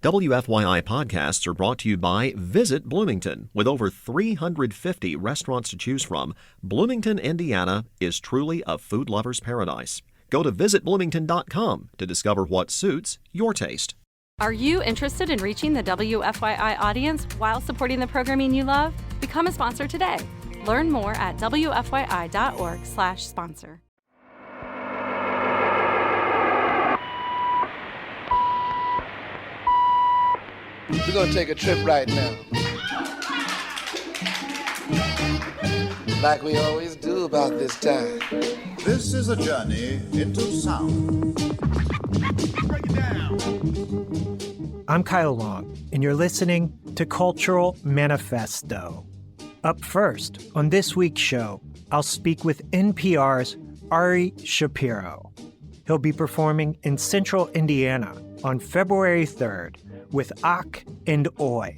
WFYI podcasts are brought to you by Visit Bloomington. With over 350 restaurants to choose from, Bloomington, Indiana is truly a food lover's paradise. Go to visitbloomington.com to discover what suits your taste. Are you interested in reaching the WFYI audience while supporting the programming you love? Become a sponsor today. Learn more at wfyi.org/sponsor. We're going to take a trip right now. Like we always do about this time. This is a journey into sound. Break it down. I'm Kyle Long, and you're listening to Cultural Manifesto. Up first, on this week's show, I'll speak with NPR's Ari Shapiro. He'll be performing in Central Indiana on February 3rd with Och Oy,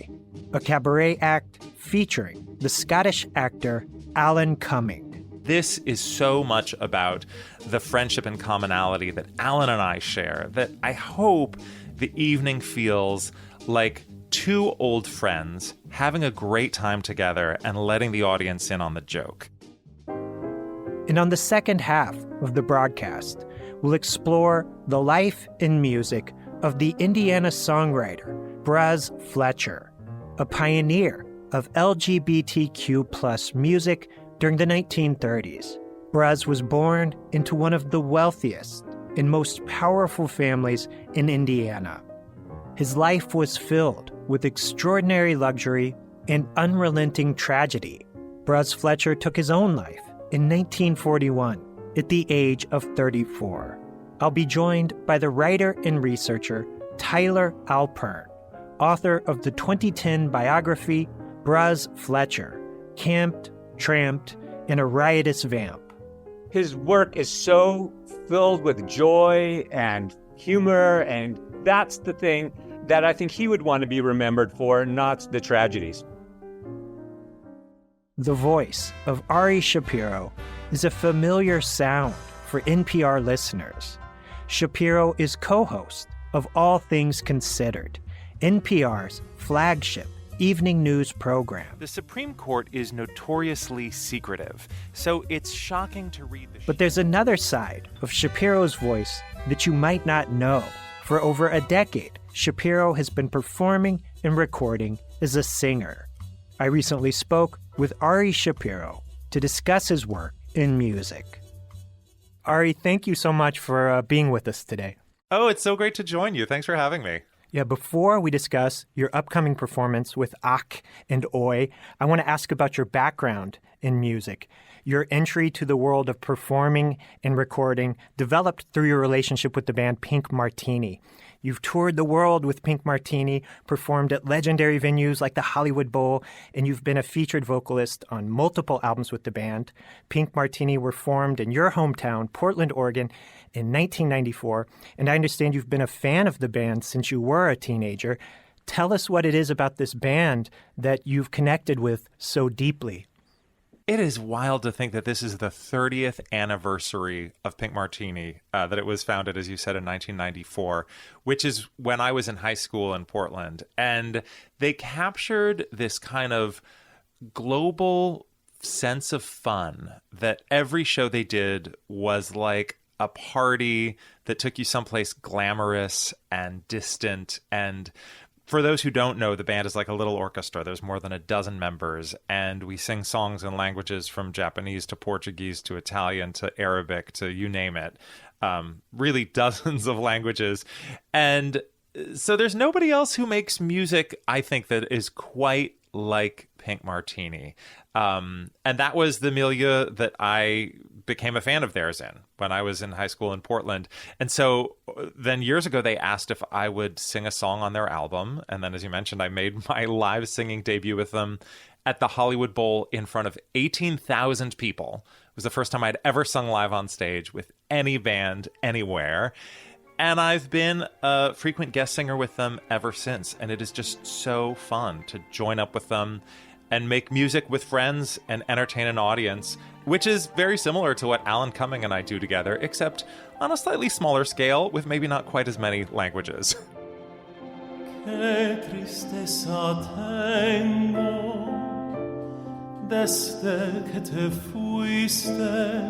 a cabaret act featuring the Scottish actor Alan Cumming. This is so much about the friendship and commonality that Alan and I share that I hope the evening feels like two old friends having a great time together and letting the audience in on the joke. And on the second half of the broadcast, we'll explore the life and music of the Indiana songwriter Bruz Fletcher, a pioneer of LGBTQ+ music during the 1930s. Bruz was born into one of the wealthiest and most powerful families in Indiana. His life was filled with extraordinary luxury and unrelenting tragedy. Bruz Fletcher took his own life in 1941 at the age of 34. I'll be joined by the writer and researcher Tyler Alpern, author of the 2010 biography Bruz Fletcher, Camped, Tramped, and a Riotous Vamp. His work is so filled with joy and humor, and that's the thing that I think he would want to be remembered for, not the tragedies. The voice of Ari Shapiro is a familiar sound for NPR listeners. Shapiro is co-host of All Things Considered, NPR's flagship evening news program. The Supreme Court is notoriously secretive, so it's shocking to read the... But there's another side of Shapiro's voice that you might not know. For over a decade, Shapiro has been performing and recording as a singer. I recently spoke with Ari Shapiro to discuss his work in music. Ari, thank you so much for being with us today. Oh, it's so great to join you. Thanks for having me. Yeah, before we discuss your upcoming performance with Och Oy, I want to ask about your background in music. Your entry to the world of performing and recording developed through your relationship with the band Pink Martini. You've toured the world with Pink Martini, performed at legendary venues like the Hollywood Bowl, and you've been a featured vocalist on multiple albums with the band. Pink Martini were formed in your hometown, Portland, Oregon, in 1994, and I understand you've been a fan of the band since you were a teenager. Tell us what it is about this band that you've connected with so deeply. It is wild to think that this is the 30th anniversary of Pink Martini, that it was founded, as you said, in 1994, which is when I was in high school in Portland. And they captured this kind of global sense of fun that every show they did was like a party that took you someplace glamorous and distant. And for those who don't know, the band is like a little orchestra. There's more than a dozen members, and we sing songs in languages from Japanese to Portuguese to Italian to Arabic to you name it. Really dozens of languages. And so there's nobody else who makes music, I think, that is quite like Pink Martini. And that was the milieu that I became a fan of theirs in when I was in high school in Portland. And so then years ago, they asked if I would sing a song on their album. And then, as you mentioned, I made my live singing debut with them at the Hollywood Bowl in front of 18,000 people. It was the first time I'd ever sung live on stage with any band anywhere. And I've been a frequent guest singer with them ever since. And it is just so fun to join up with them and make music with friends and entertain an audience, which is very similar to what Alan Cumming and I do together, except on a slightly smaller scale with maybe not quite as many languages. Qué tristeza tengo desde que te fuiste,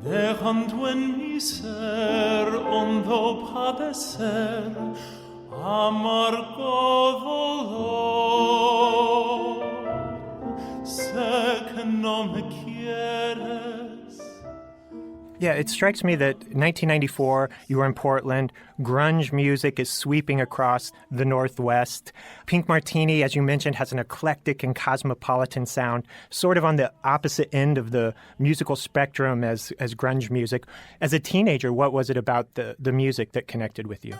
dejando en mi ser hondo padecer, amargo dolor. Sé que no me quieres. Yeah, it strikes me that 1994, you were in Portland. Grunge music is sweeping across the Northwest. Pink Martini, as you mentioned, has an eclectic and cosmopolitan sound, sort of on the opposite end of the musical spectrum as grunge music. As a teenager, what was it about the music that connected with you?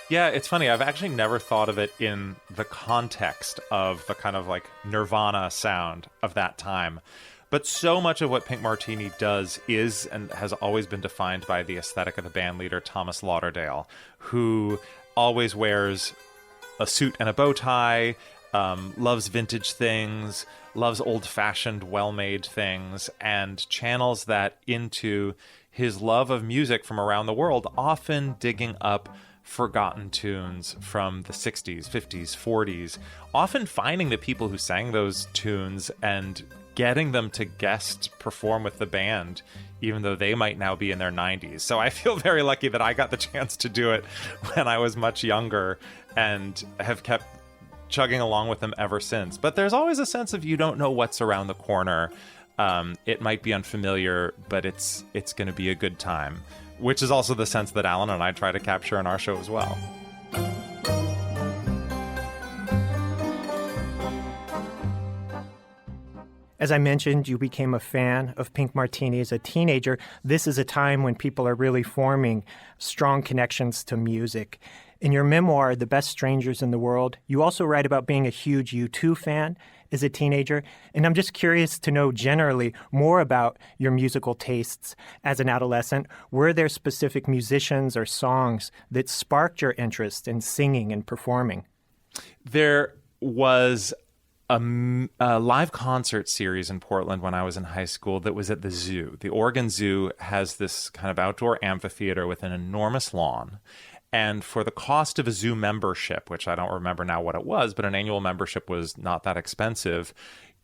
Yeah, it's funny. I've actually never thought of it in the context of the kind of like Nirvana sound of that time. But so much of what Pink Martini does is and has always been defined by the aesthetic of the band leader, Thomas Lauderdale, who always wears a suit and a bow tie, loves vintage things, loves old-fashioned, well-made things, and channels that into his love of music from around the world, often digging up forgotten tunes from the 60s, 50s, 40s, often finding the people who sang those tunes and getting them to guest perform with the band, even though they might now be in their 90s. So I feel very lucky that I got the chance to do it when I was much younger and have kept chugging along with them ever since. But there's always a sense of you don't know what's around the corner. It might be unfamiliar, but it's going to be a good time, which is also the sense that Alan and I try to capture in our show as well. As I mentioned, you became a fan of Pink Martini as a teenager. This is a time when people are really forming strong connections to music. In your memoir, The Best Strangers in the World, you also write about being a huge U2 fan as a teenager. And I'm just curious to know generally more about your musical tastes as an adolescent. Were there specific musicians or songs that sparked your interest in singing and performing? There was a live concert series in Portland when I was in high school that was at the zoo. The Oregon Zoo has this kind of outdoor amphitheater with an enormous lawn. And for the cost of a zoo membership, which I don't remember now what it was, but an annual membership was not that expensive,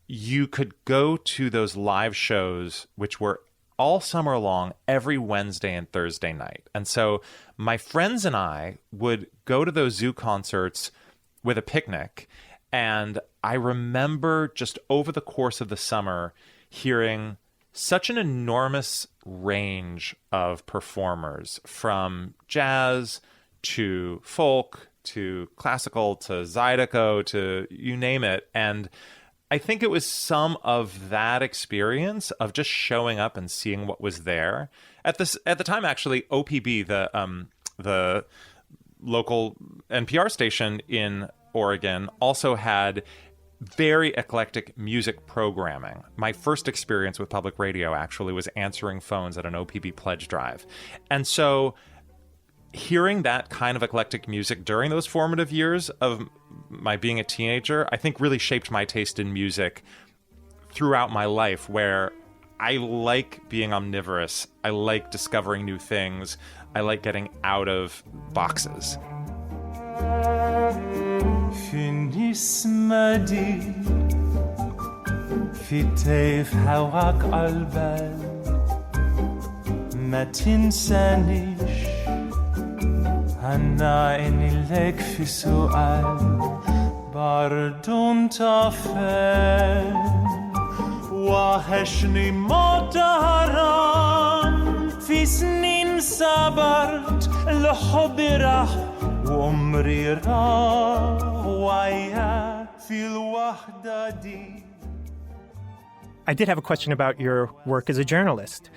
you could go to those live shows, which were all summer long, every Wednesday and Thursday night. And so my friends and I would go to those zoo concerts with a picnic. And I remember just over the course of the summer hearing such an enormous range of performers, from jazz to folk to classical to Zydeco to you name it. And I think it was some of that experience of just showing up and seeing what was there. At the time, actually, OPB, the local NPR station in Oregon, also had very eclectic music programming. My first experience with public radio actually was answering phones at an OPB pledge drive. And so hearing that kind of eclectic music during those formative years of my being a teenager, I think really shaped my taste in music throughout my life, where I like being omnivorous. I like discovering new things. I like getting out of boxes. Finismedi Fitev hawak albel Matin sanish Hanna enilek fi su'al Bardun tafel Waheshni modaran Fi snin sabart L'hubbi rah وعمري راح وياك في الوحدة دي. I did have a question about your work as a journalist.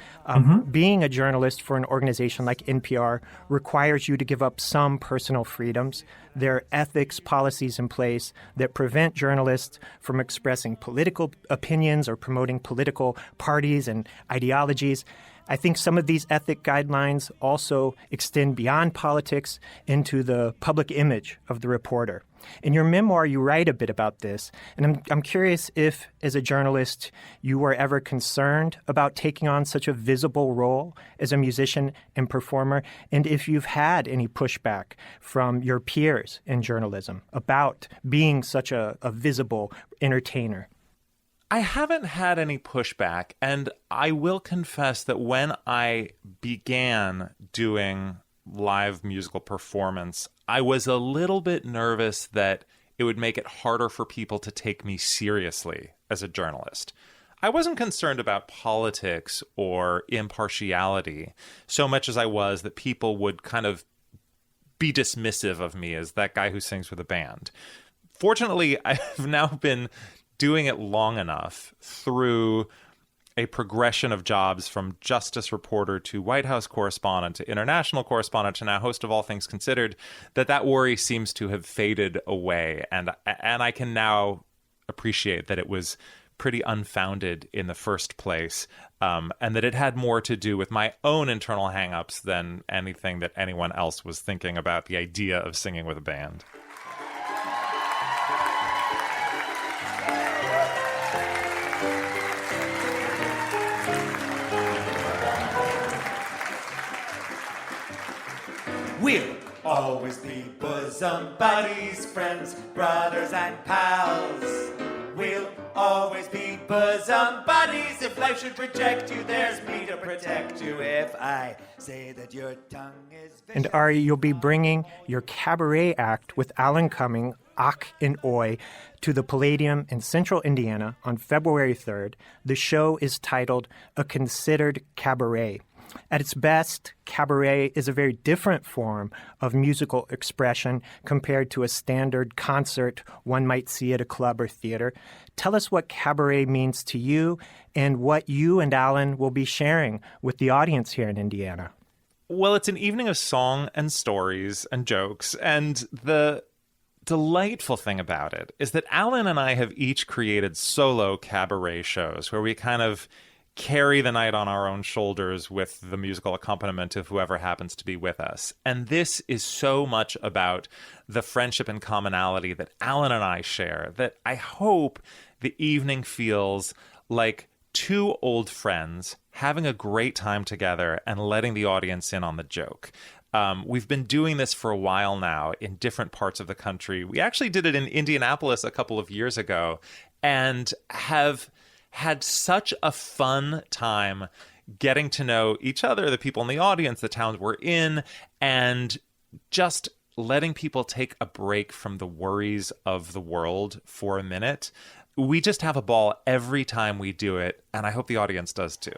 Being a journalist for an organization like NPR requires you to give up some personal freedoms. There are ethics policies in place that prevent journalists from expressing political opinions or promoting political parties and ideologies. I think some of these ethic guidelines also extend beyond politics into the public image of the reporter. In your memoir, you write a bit about this, and I'm curious if, as a journalist, you were ever concerned about taking on such a visible role as a musician and performer, and if you've had any pushback from your peers in journalism about being such a visible entertainer. I haven't had any pushback, and I will confess that when I began doing live musical performance, I was a little bit nervous that it would make it harder for people to take me seriously as a journalist. I wasn't concerned about politics or impartiality so much as I was that people would kind of be dismissive of me as that guy who sings with a band. Fortunately, I've now been doing it long enough through a progression of jobs from justice reporter to White House correspondent to international correspondent to now host of All Things Considered, that worry seems to have faded away. And I can now appreciate that it was pretty unfounded in the first place, and that it had more to do with my own internal hangups than anything that anyone else was thinking about the idea of singing with a band. We'll always be bosom buddies, friends, brothers, and pals. We'll always be bosom buddies. If life should reject you, there's me to protect you. If I say that your tongue is vicious. And Ari, you'll be bringing your cabaret act with Alan Cumming, Och Oy, to the Palladium in Central Indiana on February 3rd. The show is titled A Considered Cabaret. At its best, cabaret is a very different form of musical expression compared to a standard concert one might see at a club or theater. Tell us what cabaret means to you and what you and Alan will be sharing with the audience here in Indiana. Well, it's an evening of song and stories and jokes, and the delightful thing about it is that Alan and I have each created solo cabaret shows where we kind of carry the night on our own shoulders with the musical accompaniment of whoever happens to be with us. And this is so much about the friendship and commonality that Alan and I share that I hope the evening feels like two old friends having a great time together and letting the audience in on the joke. We've been doing this for a while now in different parts of the country. We actually did it in Indianapolis a couple of years ago and have had such a fun time getting to know each other, the people in the audience, the towns we're in, and just letting people take a break from the worries of the world for a minute. We just have a ball every time we do it, and I hope the audience does too.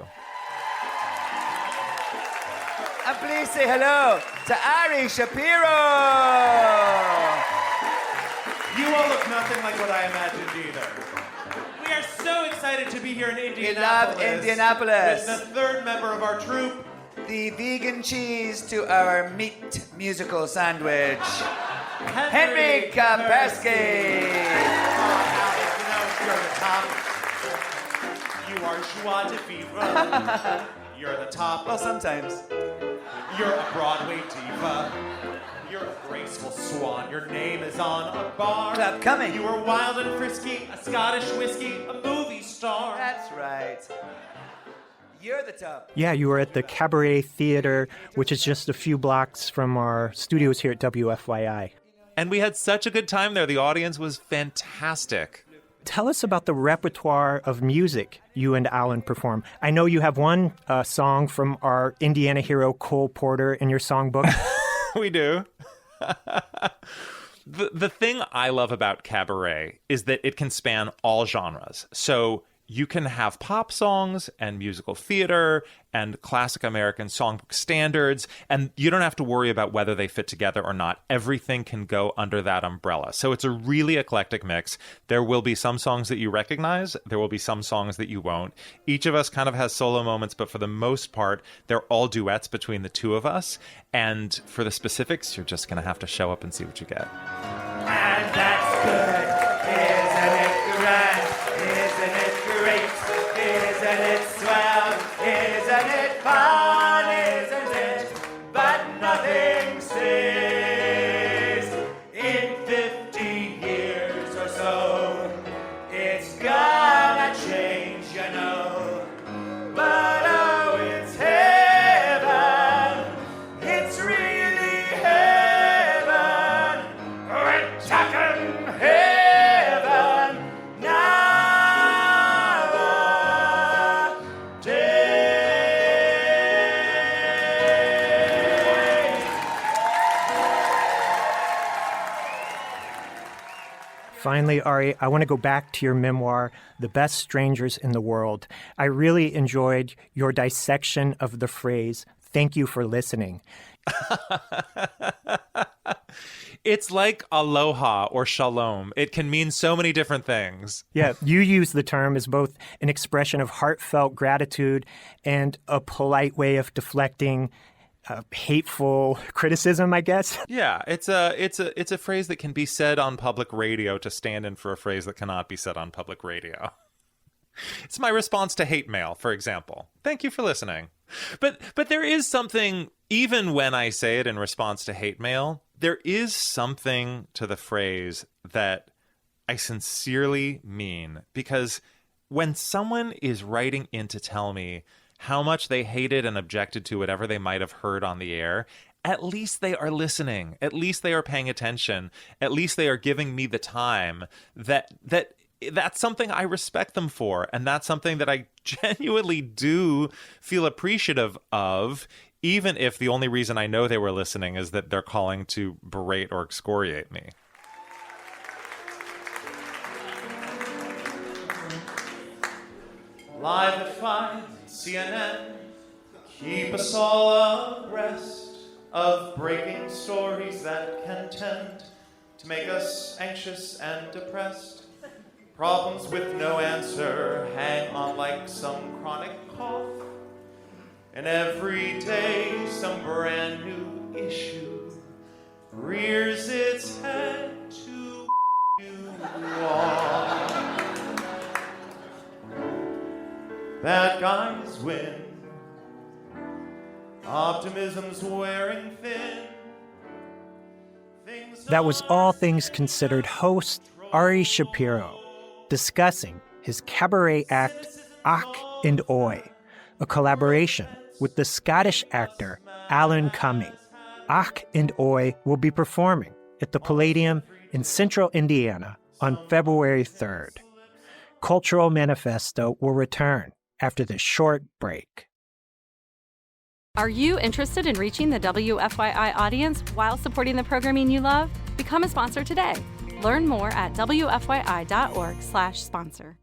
And please say hello to Ari Shapiro. You all look nothing like what I imagined either. We are so excited to be here in Indianapolis. We love Indianapolis. With the third member of our troupe, the vegan cheese to our meat musical sandwich, Henry Kaspersky. You're the top. You are joie de vivre. You're the top. Well, sometimes. You're a Broadway diva. You're a graceful swan. Your name is on a bar. Club Coming. You are wild and frisky, a Scottish whiskey, a movie star. That's right. You're the top. Yeah, you were at the Cabaret Theater, which is just a few blocks from our studios here at WFYI. And we had such a good time there. The audience was fantastic. Tell us about the repertoire of music you and Alan perform. I know you have one song from our Indiana hero Cole Porter in your songbook. We do. The thing I love about cabaret is that it can span all genres. So you can have pop songs and musical theater and classic American songbook standards, and you don't have to worry about whether they fit together or not. Everything can go under that umbrella. So it's a really eclectic mix. There will be some songs that you recognize. There will be some songs that you won't. Each of us kind of has solo moments, but for the most part, they're all duets between the two of us. And for the specifics, you're just going to have to show up and see what you get. And that's good, isn't it grand? Isn't it great? Isn't it swell? Isn't it fun? Finally, Ari, I want to go back to your memoir, The Best Strangers in the World. I really enjoyed your dissection of the phrase, "Thank you for listening." It's like aloha or shalom. It can mean so many different things. Yeah, you use the term as both an expression of heartfelt gratitude and a polite way of deflecting hateful criticism, I guess. Yeah, it's a phrase that can be said on public radio to stand in for a phrase that cannot be said on public radio. It's my response to hate mail, for example. Thank you for listening. But there is something, even when I say it in response to hate mail, there is something to the phrase that I sincerely mean. Because when someone is writing in to tell me how much they hated and objected to whatever they might have heard on the air, at least they are listening. At least they are paying attention. At least they are giving me the time. That's something I respect them for. And that's something that I genuinely do feel appreciative of, even if the only reason I know they were listening is that they're calling to berate or excoriate me. Live at 5, CNN, keep us all abreast of breaking stories that can tend to make us anxious and depressed. Problems with no answer hang on like some chronic cough. And every day some brand new issue rears its head to you all. Bad guys win. Optimism's wearing thin. That was All Things Considered host Ari Shapiro discussing his cabaret act Och Oy, a collaboration with the Scottish actor Alan Cumming. Och Oy will be performing at the Palladium in Central Indiana on February 3rd. Cultural Manifesto will return after this short break. Are you interested in reaching the WFYI audience while supporting the programming you love? Become a sponsor today. Learn more at wfyi.org/sponsor.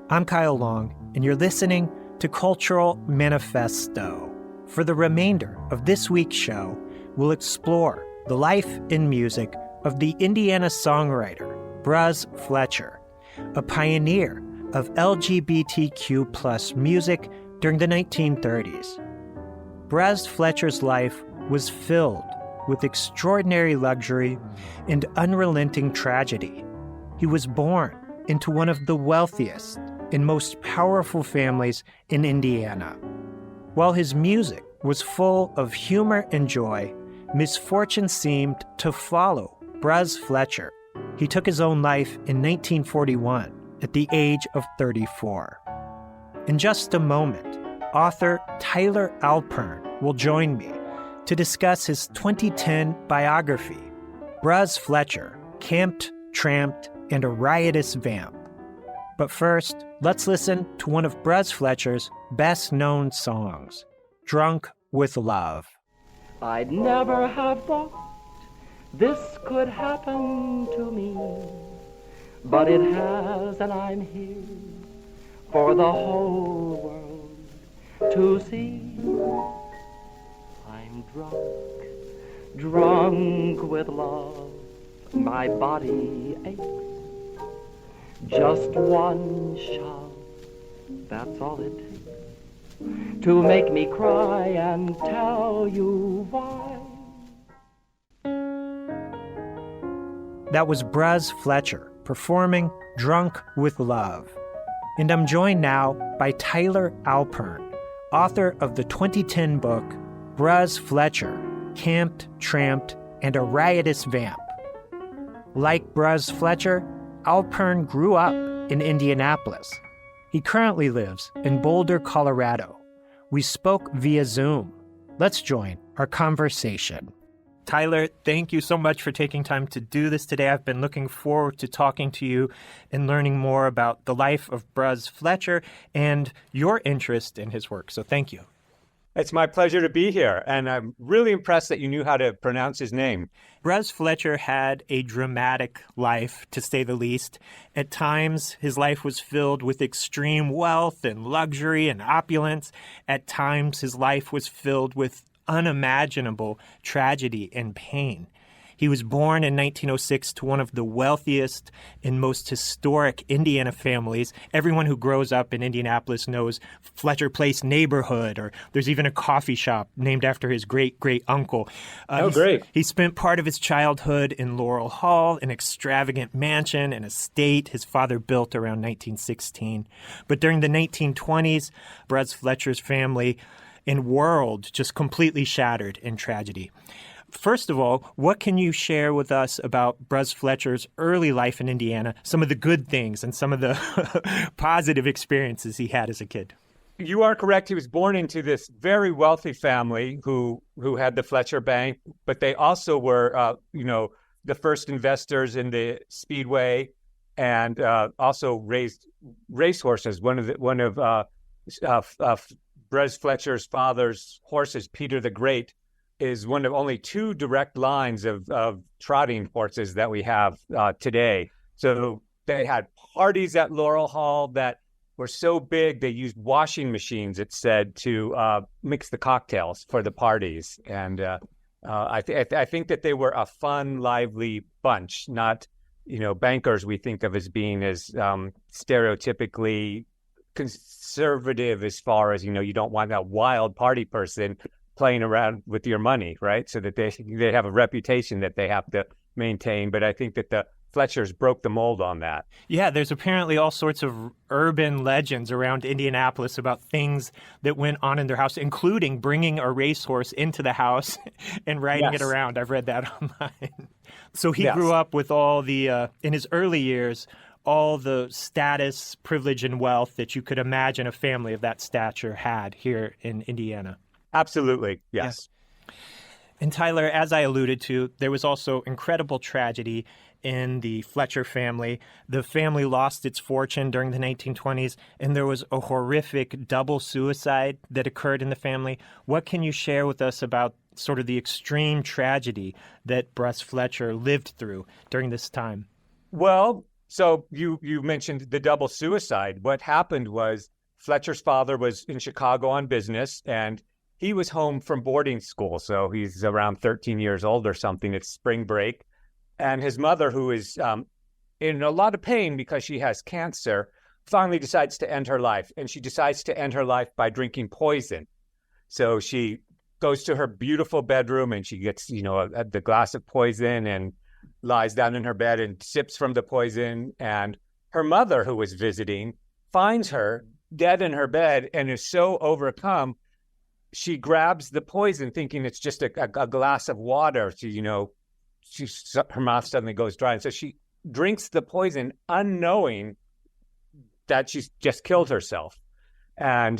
I'm Kyle Long, and you're listening to Cultural Manifesto. For the remainder of this week's show, we'll explore the life and music of the Indiana songwriter Bruz Fletcher, a pioneer of LGBTQ+ music during the 1930s. Bruz Fletcher's life was filled with extraordinary luxury and unrelenting tragedy. He was born into one of the wealthiest and most powerful families in Indiana. While his music was full of humor and joy, misfortune seemed to follow Bruz Fletcher. He took his own life in 1941 at the age of 34. In just a moment, author Tyler Alpern will join me to discuss his 2010 biography, Bruz Fletcher, Camped, Tramped, and a Riotous Vamp. But first, let's listen to one of Bruz Fletcher's best-known songs, Drunk with Love. I'd never have thought this could happen to me, but it has, and I'm here for the whole world to see. I'm drunk with love, my body aches. Just one shot, that's all it takes to make me cry and tell you why. That was Bruz Fletcher performing Drunk with Love. And I'm joined now by Tyler Alpern, author of the 2010 book, Bruz Fletcher, Camped, Tramped, and a Riotous Vamp. Like Bruz Fletcher, Alpern grew up in Indianapolis. He currently lives in Boulder, Colorado. We spoke via Zoom. Let's join our conversation. Tyler, thank you so much for taking time to do this today. I've been looking forward to talking to you and learning more about the life of Bruz Fletcher and your interest in his work. So thank you. It's my pleasure to be here, and I'm really impressed that you knew how to pronounce his name. Bruz Fletcher had a dramatic life, to say the least. At times, his life was filled with extreme wealth and luxury and opulence. At times, his life was filled with unimaginable tragedy and pain. He was born in 1906 to one of the wealthiest and most historic Indiana families. Everyone who grows up in Indianapolis knows Fletcher Place neighborhood, or there's even a coffee shop named after his great-great-uncle. Great. He spent part of his childhood in Laurel Hall, an extravagant mansion and estate his father built around 1916. But during the 1920s, Bruz Fletcher's family and world just completely shattered in tragedy. First of all, what can you share with us about Bruz Fletcher's early life in Indiana, some of the good things and some of the positive experiences he had as a kid? You are correct. He was born into this very wealthy family who had the Fletcher Bank, but they also were, the first investors in the Speedway, and also raised racehorses. One of Bruz Fletcher's father's horses, Peter the Great, is one of only two direct lines of trotting horses that we have today. So they had parties at Laurel Hall that were so big they used washing machines, it said, to mix the cocktails for the parties. And I think that they were a fun, lively bunch, not, bankers we think of as being as stereotypically conservative as far as, you don't want a wild party person playing around with your money, right? So that they have a reputation that they have to maintain. But I think that the Fletchers broke the mold on that. Yeah, there's apparently all sorts of urban legends around Indianapolis about things that went on in their house, including bringing a racehorse into the house and riding it around. I've read that online. So he grew up with all the, in his early years, all the status, privilege, and wealth that you could imagine a family of that stature had here in Indiana. Absolutely, yes. And Tyler, as I alluded to, there was also incredible tragedy in the Fletcher family. The family lost its fortune during the 1920s, and there was a horrific double suicide that occurred in the family. What can you share with us about sort of the extreme tragedy that Bruz Fletcher lived through during this time? Well, so you mentioned the double suicide. What happened was Fletcher's father was in Chicago on business, and he was home from boarding school, so he's around 13 years old or something. It's spring break. And his mother, who is in a lot of pain because she has cancer, finally decides to end her life. And she decides to end her life by drinking poison. So she goes to her beautiful bedroom and she gets, the glass of poison and lies down in her bed and sips from the poison. And her mother, who was visiting, finds her dead in her bed and is so overcome, she grabs the poison thinking it's just a glass of water. So, her mouth suddenly goes dry. And so she drinks the poison unknowing that she's just killed herself. And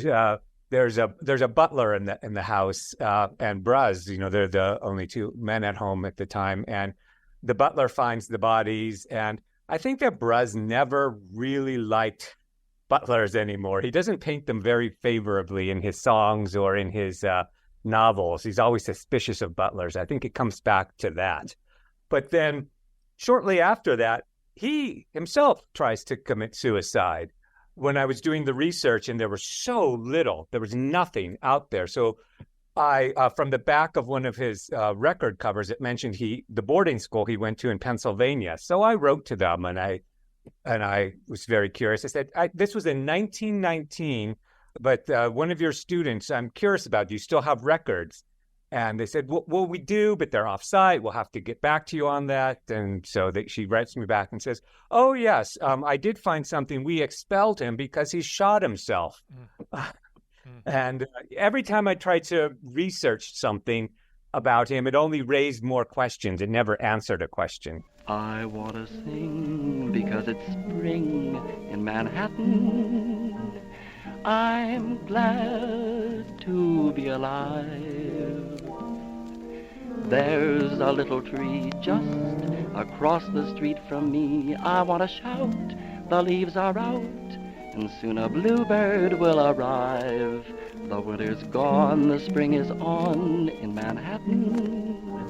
there's a butler in the house, and Bruz, they're the only two men at home at the time. And the butler finds the bodies. And I think that Bruz never really liked butlers anymore. He doesn't paint them very favorably in his songs or in his novels. He's always suspicious of butlers. I think it comes back to that. But then shortly after that, he himself tries to commit suicide. When I was doing the research and there was so little, there was nothing out there. So I, from the back of one of his record covers, it mentioned the boarding school he went to in Pennsylvania. So I wrote to them and I was very curious. I said, this was in 1919, but one of your students, I'm curious about, do you still have records? And they said, well, we do, but they're off-site. We'll have to get back to you on that. And so she writes me back and says, oh, yes, I did find something. We expelled him because he shot himself. And every time I tried to research something about him, it only raised more questions. It never answered a question. I want to sing because it's spring in Manhattan. I'm glad to be alive. There's a little tree just across the street from me. I want to shout, the leaves are out. and soon a bluebird will arrive. The winter's gone, the spring is on in Manhattan.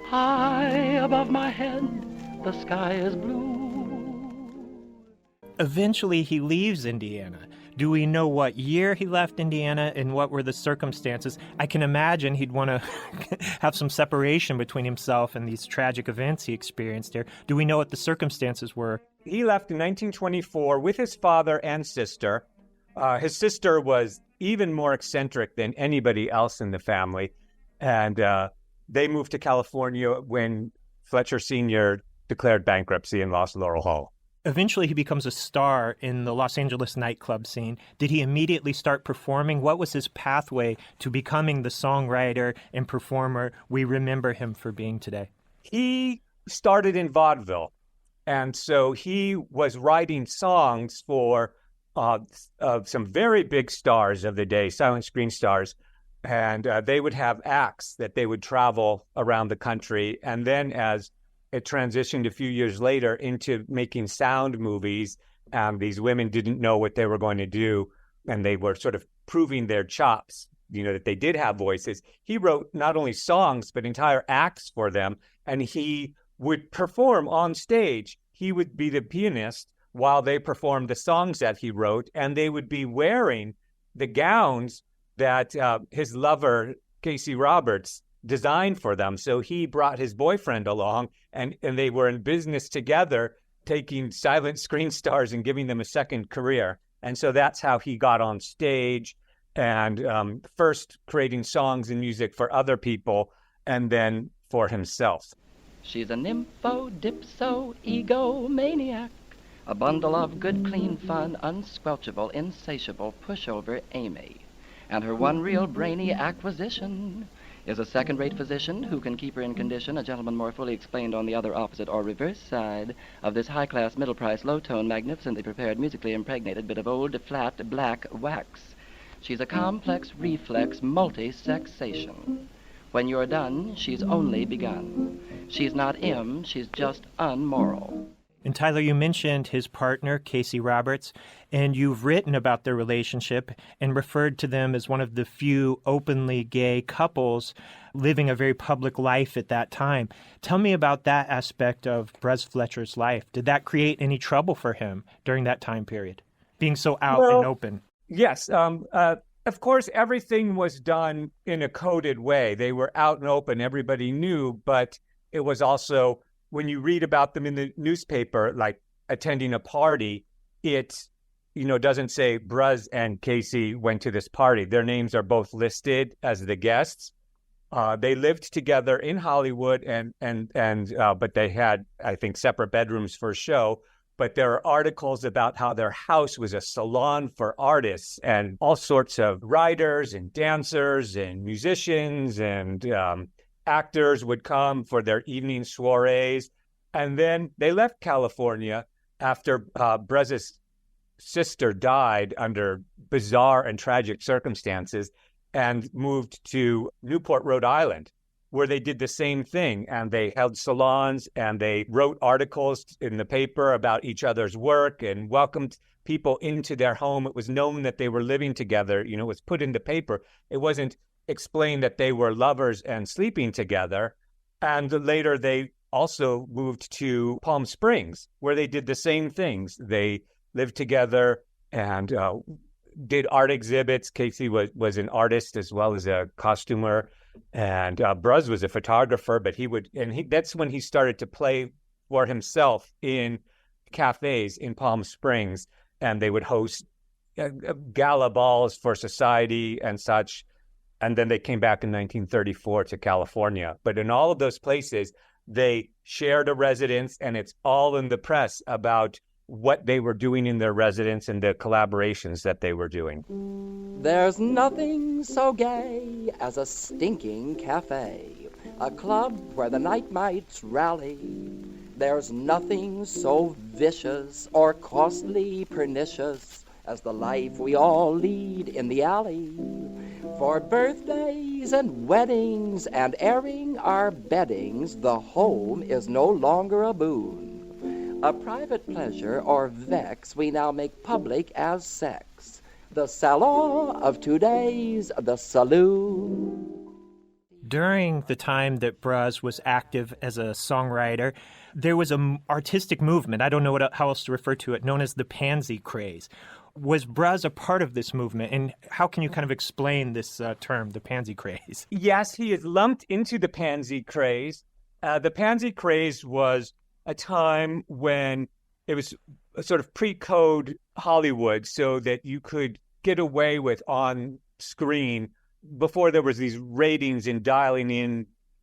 High above my head, the sky is blue. Eventually, he leaves Indiana. Do we know what year he left Indiana and what were the circumstances? I can imagine he'd want to have some separation between himself and these tragic events he experienced here. Do we know what the circumstances were? He left in 1924 with his father and sister. His sister was even more eccentric than anybody else in the family. And they moved to California when Fletcher Sr. declared bankruptcy and lost Laurel Hall. Eventually, he becomes a star in the Los Angeles nightclub scene. Did he immediately start performing? What was his pathway to becoming the songwriter and performer we remember him for being today? He started in vaudeville. And so he was writing songs for some very big stars of the day, silent screen stars. And they would have acts that they would travel around the country. And then as it transitioned a few years later into making sound movies, and these women didn't know what they were going to do, and they were sort of proving their chops, that they did have voices. He wrote not only songs, but entire acts for them, and he would perform on stage. He would be the pianist while they performed the songs that he wrote, and they would be wearing the gowns that his lover, Casey Roberts, designed for them. So he brought his boyfriend along, and they were in business together, taking silent screen stars and giving them a second career. And so that's how he got on stage, and first creating songs and music for other people, and then for himself. She's a nympho, dipso, egomaniac, a bundle of good, clean fun, unsquelchable, insatiable, pushover Amy. And her one real brainy acquisition is a second-rate physician who can keep her in condition, a gentleman more fully explained on the other opposite or reverse side of this high-class, middle-price, low-tone, magnificently prepared, musically impregnated bit of old, flat, black wax. She's a complex, reflex, multi-sexation. When you're done, she's only begun. She's not she's just unmoral. And Tyler, you mentioned his partner, Casey Roberts, and you've written about their relationship and referred to them as one of the few openly gay couples living a very public life at that time. Tell me about that aspect of Bruz Fletcher's life. Did that create any trouble for him during that time period, being so out and open? Yes. Of course, everything was done in a coded way. They were out and open. Everybody knew, but it was also, when you read about them in the newspaper, like attending a party, it, doesn't say Bruz and Casey went to this party. Their names are both listed as the guests. They lived together in Hollywood, but they had, I think, separate bedrooms for show. But there are articles about how their house was a salon for artists, and all sorts of writers and dancers and musicians and actors would come for their evening soirees. And then they left California after Bruz's sister died under bizarre and tragic circumstances, and moved to Newport, Rhode Island, where they did the same thing. And they held salons, and they wrote articles in the paper about each other's work and welcomed people into their home. It was known that they were living together. It was put in the paper. It wasn't explained that they were lovers and sleeping together. And later they also moved to Palm Springs, where they did the same things. They lived together and did art exhibits. Casey was an artist as well as a costumer, and Bruz was a photographer. But that's when he started to play for himself in cafes in Palm Springs, and they would host gala balls for society and such. And then they came back in 1934 to California. But in all of those places, they shared a residence, and it's all in the press about what they were doing in their residence and the collaborations that they were doing. There's nothing so gay as a stinking cafe, a club where the night mites rally. There's nothing so vicious or costly pernicious as the life we all lead in the alley. For birthdays and weddings and airing our beddings, the home is no longer a boon. A private pleasure or vex we now make public as sex. The salon of today's the saloon. During the time that Bruz was active as a songwriter, there was an artistic movement, I don't know how else to refer to it, known as the pansy craze. Was Bruz a part of this movement, and how can you kind of explain this term, the pansy craze? Yes, he is lumped into the pansy craze. The pansy craze was a time when it was a sort of pre-code Hollywood, so that you could get away with on screen before there was these ratings and dialing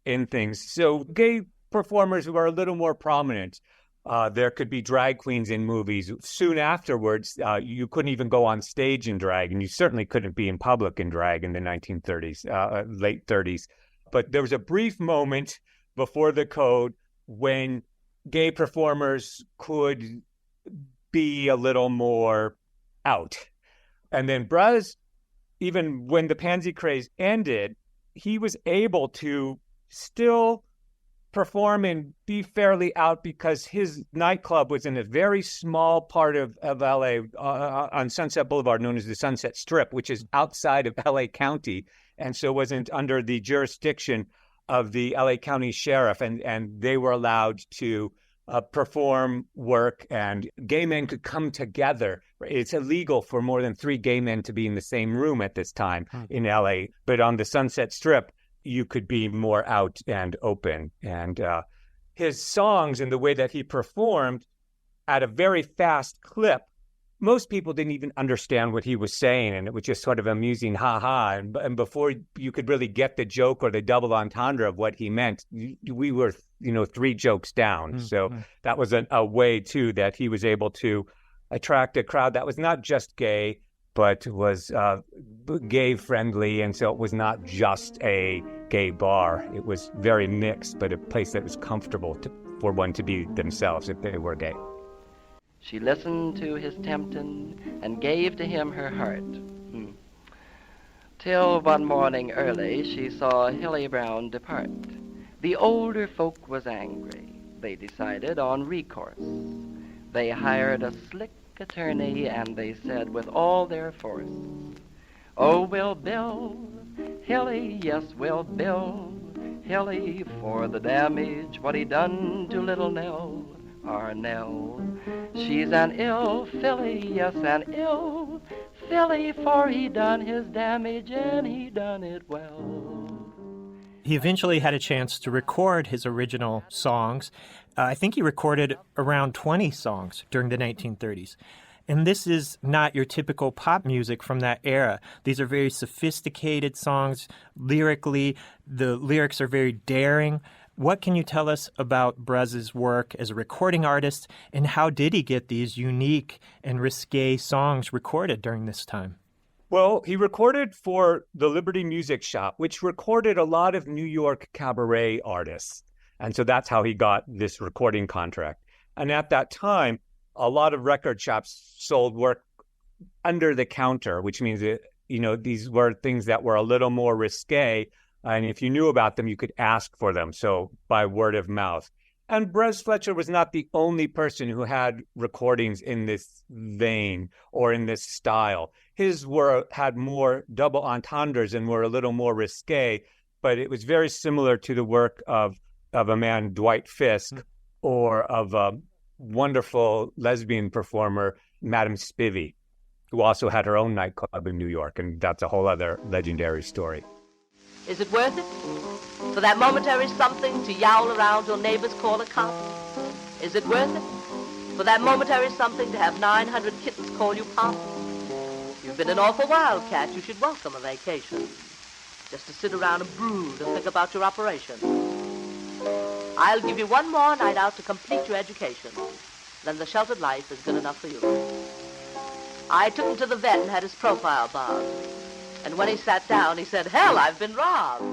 in things. So gay performers who are a little more prominent. There could be drag queens in movies. Soon afterwards, you couldn't even go on stage in drag, and you certainly couldn't be in public in drag in the 1930s, late 30s. But there was a brief moment before the code when gay performers could be a little more out. And then Bruz, even when the pansy craze ended, he was able to still perform and be fairly out because his nightclub was in a very small part of LA on Sunset Boulevard, known as the Sunset Strip, which is outside of LA County, and so wasn't under the jurisdiction of the LA County Sheriff, and they were allowed to perform work, and gay men could come together. It's illegal for more than 3 gay men to be in the same room at this time in LA, but on the Sunset Strip, you could be more out and open. And his songs and the way that he performed at a very fast clip, most people didn't even understand what he was saying, and it was just sort of amusing, ha-ha. And before you could really get the joke or the double entendre of what he meant, we were, 3 jokes down. Mm-hmm. So that was a way, too, that he was able to attract a crowd that was not just gay, but was gay-friendly, and so it was not just a gay bar. It was very mixed, but a place that was comfortable for one to be themselves if they were gay. She listened to his tempting and gave to him her heart. Till one morning early she saw Hilly Brown depart. The older folk was angry. They decided on recourse. They hired a slick attorney, and they said with all their force, "Oh, we'll bill Hilly, yes, we'll bill Hilly for the damage what he done to little Nell, our Nell. She's an ill filly, yes, an ill filly, for he done his damage and he done it well." He eventually had a chance to record his original songs. I think he recorded around 20 songs during the 1930s. And this is not your typical pop music from that era. These are very sophisticated songs. Lyrically, the lyrics are very daring. What can you tell us about Bruz's work as a recording artist, and how did he get these unique and risque songs recorded during this time? Well, he recorded for the Liberty Music Shop, which recorded a lot of New York cabaret artists. And so that's how he got this recording contract. And at that time, a lot of record shops sold work under the counter, which means that, these were things that were a little more risque. And if you knew about them, you could ask for them. So by word of mouth. And Bruz Fletcher was not the only person who had recordings in this vein or in this style. His had more double entendres and were a little more risque, but it was very similar to the work of a man, Dwight Fisk, or of a wonderful lesbian performer, Madame Spivey, who also had her own nightclub in New York, and that's a whole other legendary story. Is it worth it? For that momentary something to yowl around till neighbors call a cop? Is it worth it? For that momentary something to have 900 kittens call you pop? You've been an awful wildcat. You should welcome a vacation. Just to sit around and brood and think about your operation. I'll give you one more night out to complete your education. Then the sheltered life is good enough for you. I took him to the vet and had his profile bobbed. And when he sat down, he said, "Hell, I've been robbed."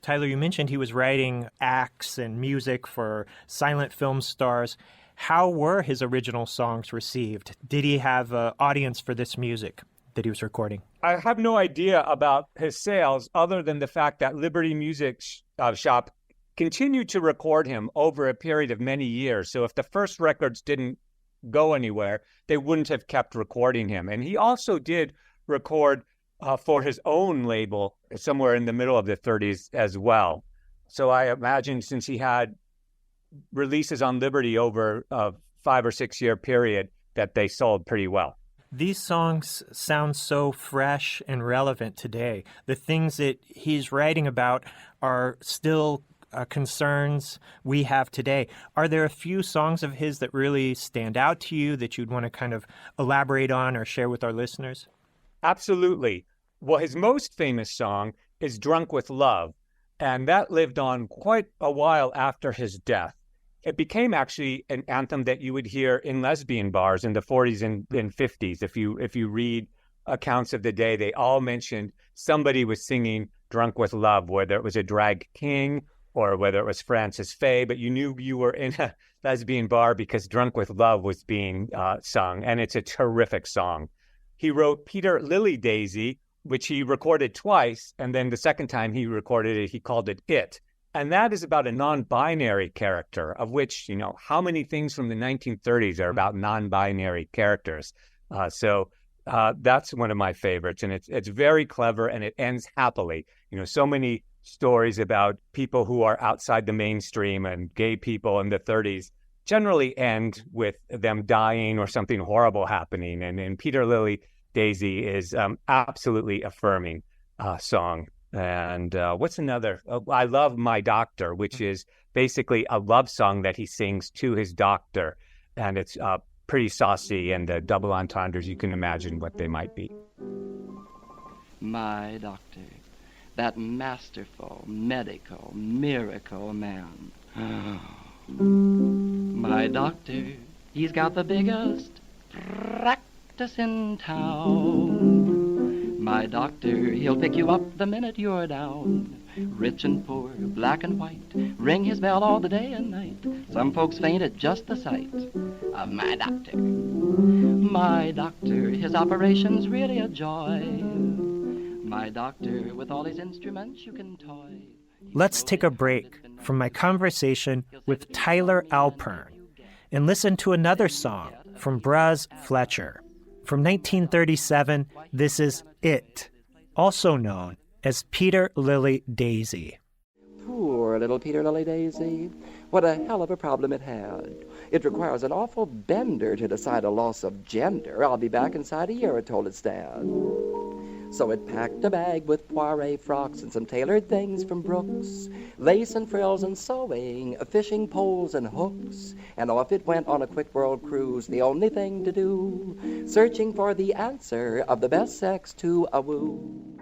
Tyler, you mentioned he was writing acts and music for silent film stars. How were his original songs received? Did he have an audience for this music that he was recording? I have no idea about his sales other than the fact that Liberty Music Shop continued to record him over a period of many years. So if the first records didn't go anywhere, they wouldn't have kept recording him. And he also did record for his own label somewhere in the middle of the 30s as well. So I imagine since he had releases on Liberty over a 5 or 6 year period, that they sold pretty well. These songs sound so fresh and relevant today. The things that he's writing about are still concerns we have today. Are there a few songs of his that really stand out to you that you'd want to kind of elaborate on or share with our listeners? Absolutely. Well, his most famous song is Drunk with Love, and that lived on quite a while after his death. It became actually an anthem that you would hear in lesbian bars in the 40s and 50s. If you read accounts of the day, they all mentioned somebody was singing Drunk with Love, whether it was a drag king or whether it was Frances Faye, but you knew you were in a lesbian bar because Drunk with Love was being sung, and it's a terrific song. He wrote Peter Lily Daisy, which he recorded twice, and then the second time he recorded it, he called it It. And that is about a non-binary character, of which, how many things from the 1930s are about non-binary characters? So that's one of my favorites, and it's very clever, and it ends happily. So many stories about people who are outside the mainstream and gay people in the 30s generally end with them dying or something horrible happening. And Peter Lily Daisy is absolutely affirming song. And what's another? I love My Doctor, which is basically a love song that he sings to his doctor. And it's pretty saucy, and the double entendres, you can imagine what they might be. My doctor, that masterful, medical, miracle man. My doctor, he's got the biggest practice in town. My doctor, he'll pick you up the minute you're down. Rich and poor, black and white, ring his bell all the day and night. Some folks faint at just the sight of my doctor. My doctor, his operation's really a joy. My doctor, with all his instruments you can toy. Let's take a break from my conversation with Tyler Alpern and listen to another song from Bruz Fletcher. From 1937, this is It, also known as Peter Lily Daisy. Poor little Peter Lily Daisy. What a hell of a problem it had. It requires an awful bender to decide a loss of gender. I'll be back inside a year, it told its dad. So it packed a bag with poire frocks and some tailored things from Brooks, lace and frills and sewing, fishing poles and hooks, and off it went on a quick world cruise, the only thing to do, searching for the answer of the best sex to a woo.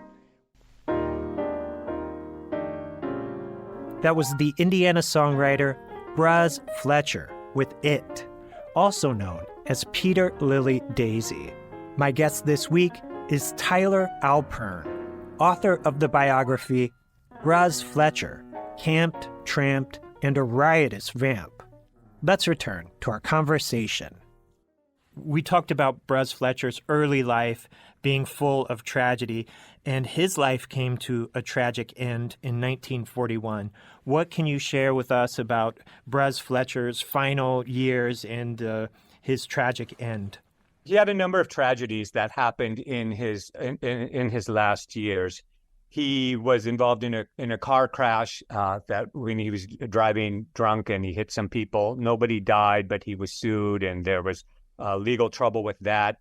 That was the Indiana songwriter Bruz Fletcher with It, also known as Peter Lily Daisy. My guest this week is Tyler Alpern, author of the biography Bruz Fletcher, Camped, Tramped, and a Riotous Vamp. Let's return to our conversation. We talked about Bruz Fletcher's early life being full of tragedy, and his life came to a tragic end in 1941. What can you share with us about Bruz Fletcher's final years and his tragic end? He had a number of tragedies that happened in his last years. He was involved in a car crash that when he was driving drunk and he hit some people. Nobody died, but he was sued, and there was legal trouble with that.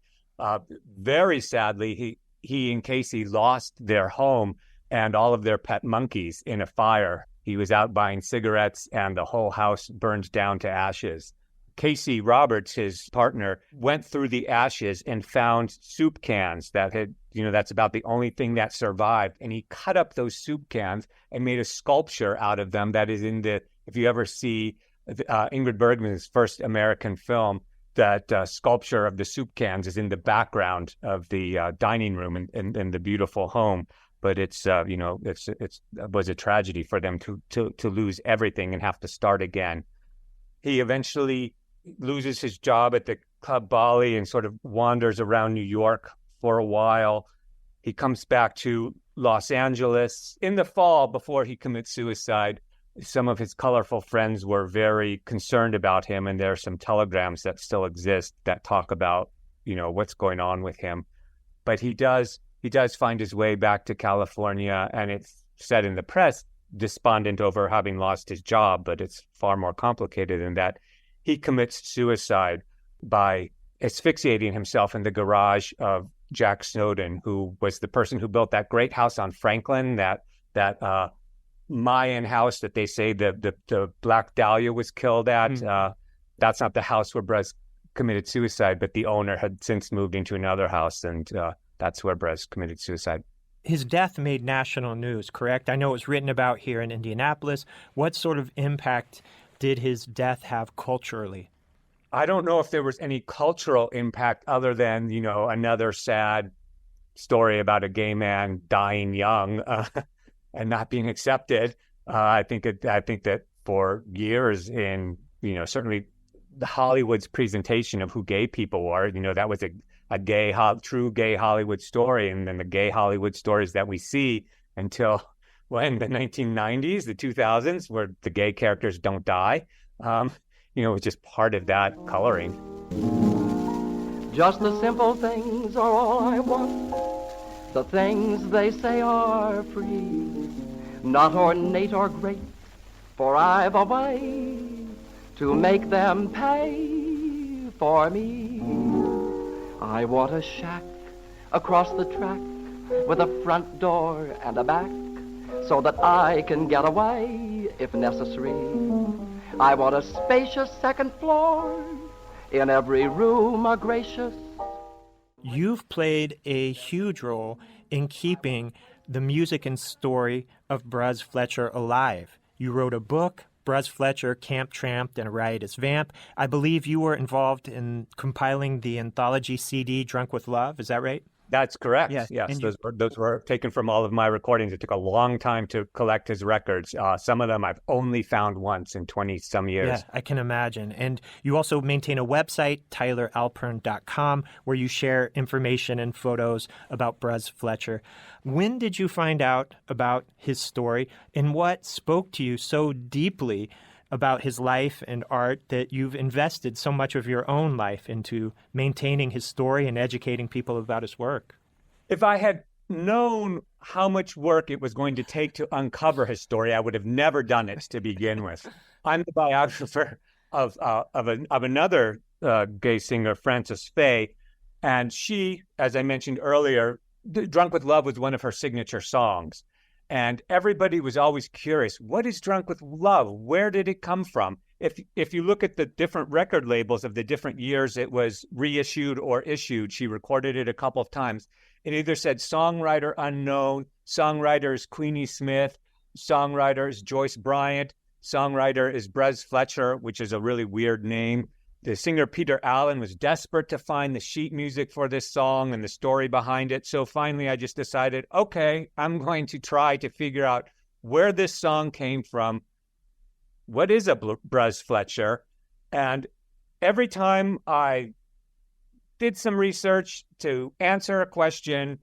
Very sadly, he and Casey lost their home and all of their pet monkeys in a fire. He was out buying cigarettes, and the whole house burned down to ashes. Casey Roberts, his partner, went through the ashes and found soup cans that had, that's about the only thing that survived. And he cut up those soup cans and made a sculpture out of them that is if you ever see Ingrid Bergman's first American film, that sculpture of the soup cans is in the background of the dining room in the beautiful home. But it was a tragedy for them to lose everything and have to start again. He eventually loses his job at the Club Bali and sort of wanders around New York for a while. He comes back to Los Angeles in the fall before he commits suicide. some of his colorful friends were very concerned about him, and there are some telegrams that still exist that talk about, what's going on with him. But he does find his way back to California, and it's said in the press, despondent over having lost his job, but it's far more complicated than that. He commits suicide by asphyxiating himself in the garage of Jack Snowden, who was the person who built that great house on Franklin, that Mayan house that they say the Black Dahlia was killed at. That's not the house where Bruz committed suicide, but the owner had since moved into another house, and that's where Bruz committed suicide. His death made national news, correct? I know it was written about here in Indianapolis. What sort of impact did his death have culturally? I don't know if there was any cultural impact other than, another sad story about a gay man dying young and not being accepted. I think that for years in, certainly the Hollywood's presentation of who gay people were, that was a true gay Hollywood story. And then the gay Hollywood stories that we see until the 1990s, the 2000s, where the gay characters don't die. It's just part of that coloring. Just the simple things are all I want. The things they say are free, not ornate or great, for I've a way to make them pay for me. I want a shack across the track with a front door and a back, so that I can get away if necessary. I want a spacious second floor, in every room a gracious. You've played a huge role in keeping the music and story of Bruz Fletcher alive. You wrote a book, Bruz Fletcher, Tramped, and a Riotous Vamp. I believe you were involved in compiling the anthology CD, Drunk with Love. Is that right? That's correct. Yes. Those were taken from all of my recordings. It took a long time to collect his records. Some of them I've only found once in 20-some years. Yeah, I can imagine. And you also maintain a website, tyleralpern.com, where you share information and photos about Bruz Fletcher. When did you find out about his story, and what spoke to you so deeply about his life and art that you've invested so much of your own life into maintaining his story and educating people about his work? If I had known how much work it was going to take to uncover his story, I would have never done it to begin with. I'm the biographer of another gay singer, Frances Faye, and she, as I mentioned earlier, Drunk with Love was one of her signature songs. And everybody was always curious, what is Drunk with Love? Where did it come from? If you look at the different record labels of the different years it was reissued or issued, she recorded it a couple of times. It either said songwriter unknown, songwriter is Queenie Smith, songwriter is Joyce Bryant, songwriter is Bruz Fletcher, which is a really weird name. The singer Peter Allen was desperate to find the sheet music for this song and the story behind it. So finally, I just decided, okay, I'm going to try to figure out where this song came from. What is a Bruz Fletcher? And every time I did some research to answer a question,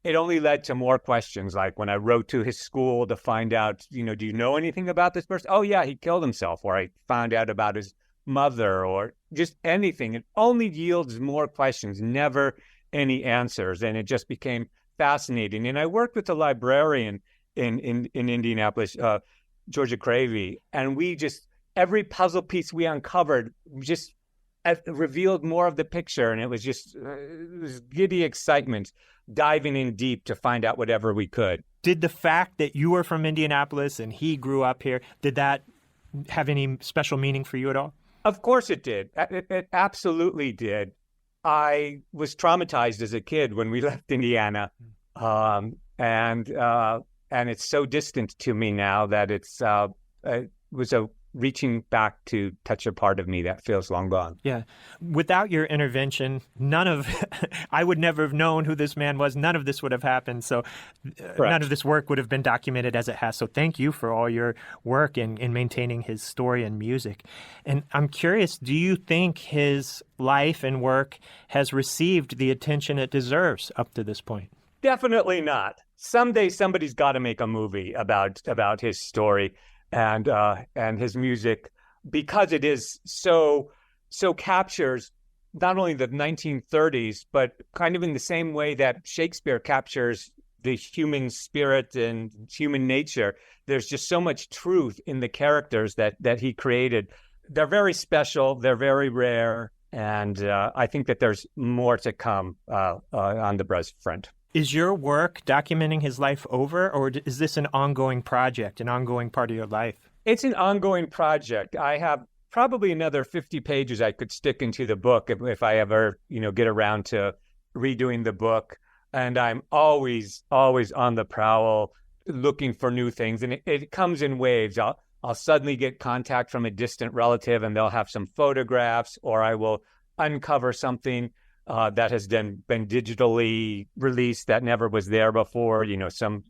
it only led to more questions. Like when I wrote to his school to find out, do you know anything about this person? Oh, yeah, he killed himself. Or I found out about his mother, or just anything. It only yields more questions, never any answers. And it just became fascinating. And I worked with a librarian in Indianapolis, Georgia Cravey, and we just, every puzzle piece we uncovered just revealed more of the picture. And it was just it was giddy excitement, diving in deep to find out whatever we could. Did the fact that you were from Indianapolis and he grew up here, did that have any special meaning for you at all? Of course it did. It absolutely did. I was traumatized as a kid when we left Indiana, and it's so distant to me now that it was a reaching back to touch a part of me that feels long gone. Yeah. Without your intervention, I would never have known who this man was. None of this would have happened. So none of this work would have been documented as it has. So thank you for all your work in maintaining his story and music. And I'm curious, do you think his life and work has received the attention it deserves up to this point? Definitely not. Someday somebody's got to make a movie about his story. and his music, because it is so captures not only the 1930s, but kind of in the same way that Shakespeare captures the human spirit and human nature. There's just so much truth in the characters that he created. They're very special. They're very rare. And I think that there's more to come on the Bruz front. Is your work documenting his life over, or is this an ongoing project, an ongoing part of your life? It's an ongoing project. I have probably another 50 pages I could stick into the book if I ever, get around to redoing the book. And I'm always on the prowl, looking for new things. And it comes in waves. I'll suddenly get contact from a distant relative, and they'll have some photographs, or I will uncover something that has then been digitally released that never was there before. Some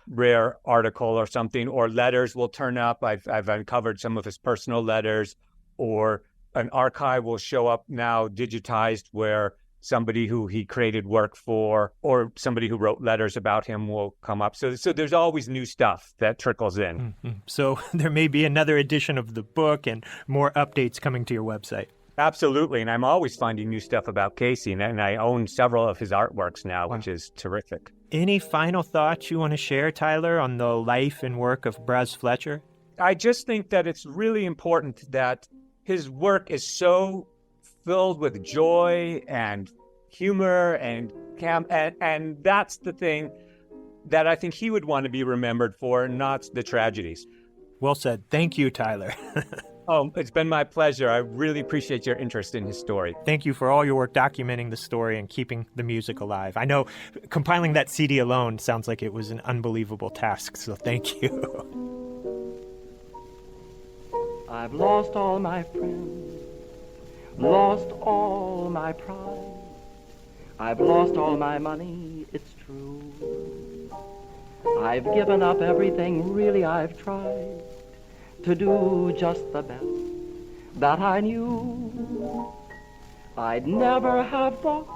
rare article or something, or letters will turn up. I've uncovered some of his personal letters, or an archive will show up now digitized where somebody who he created work for, or somebody who wrote letters about him will come up. So there's always new stuff that trickles in. Mm-hmm. So there may be another edition of the book and more updates coming to your website. Absolutely. And I'm always finding new stuff about Casey, and I own several of his artworks now, which is terrific. Any final thoughts you want to share, Tyler, on the life and work of Bruz Fletcher? I just think that it's really important that his work is so filled with joy and humor and that's the thing that I think he would want to be remembered for, not the tragedies. Well said. Thank you, Tyler. Oh, it's been my pleasure. I really appreciate your interest in his story. Thank you for all your work documenting the story and keeping the music alive. I know compiling that CD alone sounds like it was an unbelievable task, so thank you. I've lost all my friends, lost all my pride. I've lost all my money, it's true. I've given up everything, really I've tried to do just the best that I knew. I'd never have thought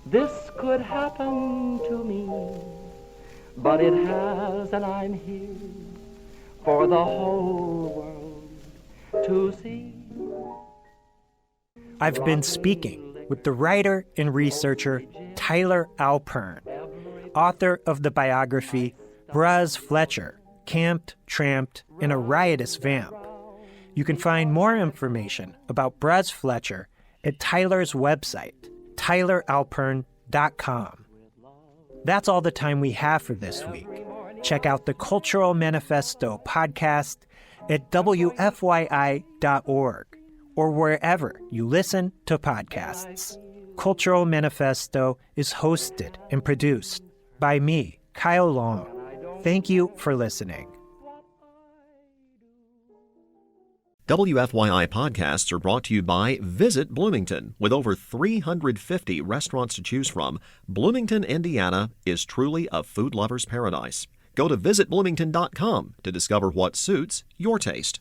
this could happen to me, but it has, and I'm here for the whole world to see. I've been speaking with the writer and researcher Tyler Alpern, author of the biography Bruz Fletcher, Camped, Tramped, and a Riotous Vamp. You can find more information about Bruz Fletcher at Tyler's website, tyleralpern.com. That's all the time we have for this week. Check out the Cultural Manifesto podcast at WFYI.org or wherever you listen to podcasts. Cultural Manifesto is hosted and produced by me, Kyle Long. Thank you for listening. WFYI podcasts are brought to you by Visit Bloomington. With over 350 restaurants to choose from, Bloomington, Indiana is truly a food lover's paradise. Go to visitbloomington.com to discover what suits your taste.